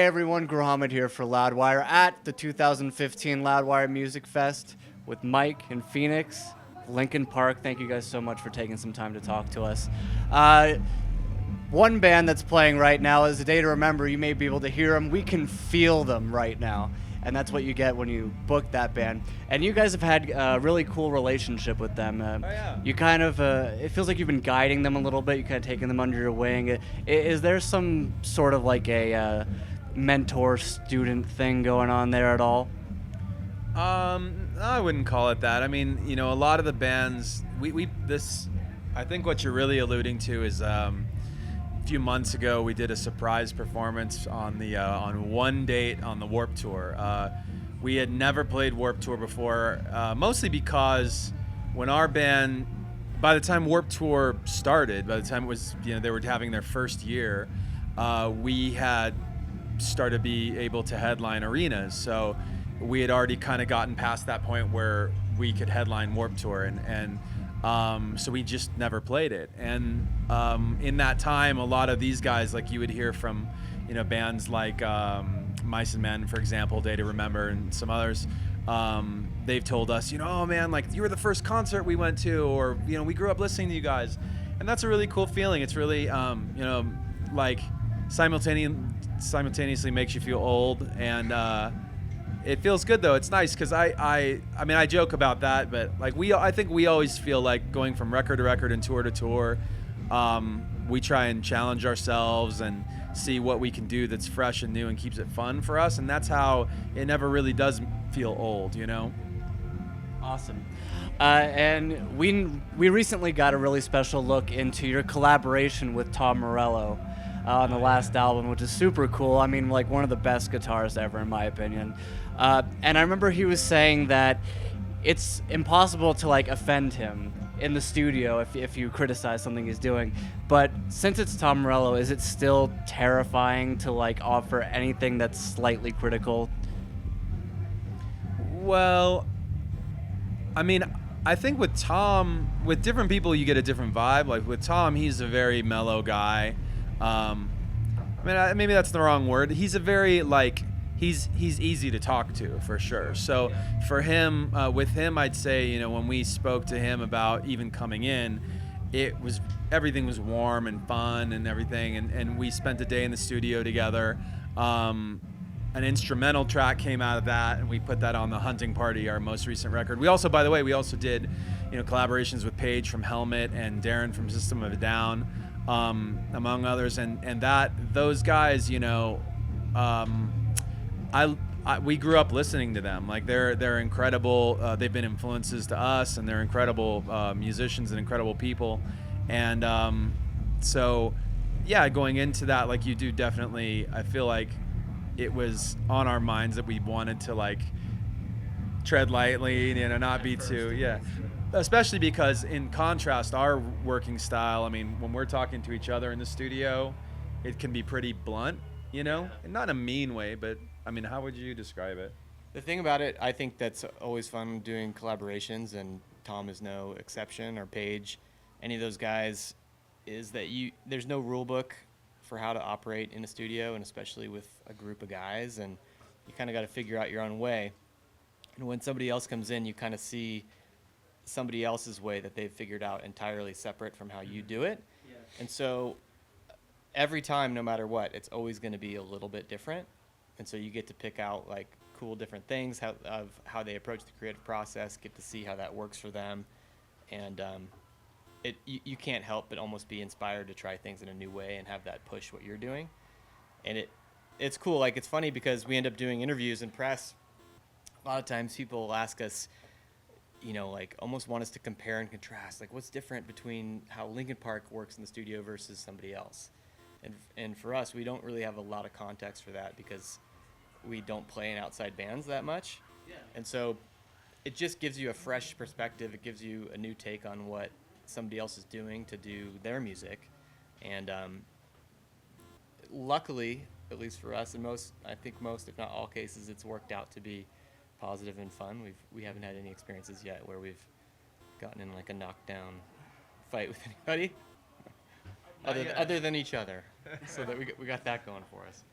everyone, Grohamid here for Loudwire at the 2015 Loudwire Music Fest with Mike and Phoenix, Linkin Park. Thank you guys so much for taking some time to talk to us. One band that's playing right now is A Day to Remember. You may be able to hear them. We can feel them right now. And that's what you get when you book that band. And you guys have had a really cool relationship with them. You kind of, it feels like you've been guiding them a little bit. You kind of taking them under your wing. Is there some sort of like a mentor-student thing going on there at all? I wouldn't call it that. I mean, you know, a lot of the bands, I think what you're really alluding to is, a few months ago we did a surprise performance on one date on the Warped Tour. We had never played Warped Tour before, mostly because when our band, by the time Warped Tour started, by the time it was, you know, they were having their first year, we had started to be able to headline arenas. So we had already kind of gotten past that point where we could headline Warped Tour, and so we just never played it. And in that time, a lot of these guys, like you would hear from, you know, bands like Mice and Men, for example, Day to Remember, and some others, they've told us, you know, oh man, like you were the first concert we went to, or, you know, we grew up listening to you guys. And that's a really cool feeling. It's really, you know, like simultaneously makes you feel old, and it feels good though. It's nice because I mean, I joke about that, but like I think we always feel like going from record to record and tour to tour, we try and challenge ourselves and see what we can do that's fresh and new and keeps it fun for us, and that's how it never really does feel old, you know? Awesome. And we recently got a really special look into your collaboration with Tom Morello on the last album, which is super cool. I mean, like one of the best guitarists ever, in my opinion. And I remember he was saying that it's impossible to like offend him in the studio if you criticize something he's doing. But since it's Tom Morello, is it still terrifying to like offer anything that's slightly critical? Well, I mean, I think with Tom, with different people, you get a different vibe. Like with Tom, he's a very mellow guy. I mean, maybe that's the wrong word. He's a very like he's easy to talk to for sure. So for him, with him, I'd say, you know, when we spoke to him about even coming in, everything was warm and fun and everything, and we spent a day in the studio together. An instrumental track came out of that, and we put that on the Hunting Party, our most recent record. We also, by the way, did, you know, collaborations with Paige from Helmet and Darren from System of a Down, among others, and those guys, you know, we grew up listening to them. Like they're incredible. They've been influences to us, and they're incredible musicians and incredible people. And so, yeah, going into that, like you do definitely, I feel like it was on our minds that we wanted to like tread lightly, you know, not be too, especially because in contrast, our working style, I mean, when we're talking to each other in the studio, it can be pretty blunt, you know, and not in a mean way, but I mean, how would you describe it? The thing about it, I think that's always fun doing collaborations, and Tom is no exception, or Paige, any of those guys, is that there's no rule book for how to operate in a studio, and especially with a group of guys, and you kind of got to figure out your own way. And when somebody else comes in, you kind of see somebody else's way that they've figured out entirely separate from how you do it. Yeah. And so every time, no matter what, it's always going to be a little bit different. And so you get to pick out like cool different things of how they approach the creative process, get to see how that works for them. And you can't help but almost be inspired to try things in a new way and have that push what you're doing. And it's cool. Like, it's funny because we end up doing interviews and press. A lot of times people will ask us, you know, like almost want us to compare and contrast. Like, what's different between how Linkin Park works in the studio versus somebody else? And for us, we don't really have a lot of context for that because we don't play in outside bands that much. Yeah. And so it just gives you a fresh perspective. It gives you a new take on what somebody else is doing to do their music. And luckily, at least for us, in I think most, if not all cases, it's worked out to be positive and fun. We haven't had any experiences yet where we've gotten in like a knockdown fight with anybody other than each other. So that we got that going for us.